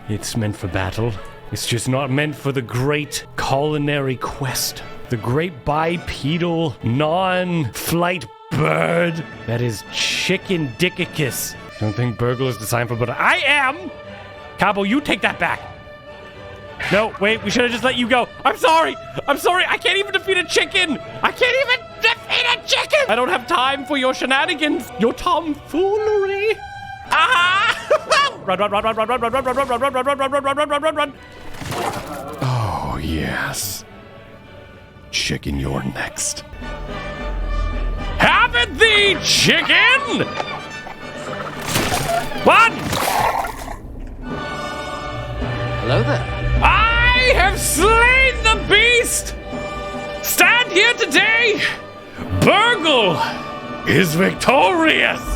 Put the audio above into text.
It's meant for battle. It's just not meant for the great culinary quest. The great bipedal, non-flight bird that is chicken Dickickiss. I don't think Burgle is designed for, but I am! Cabo, you take that back. No, wait, we should have just let you go. I'm sorry. I can't even defeat a chicken. I don't have time for your shenanigans. Your tomfoolery. Ah! Run. Oh, yes. Chicken, you're next. Have it thee, chicken! One! Hello there. I have slain the beast! Stand here today! Burgle is victorious!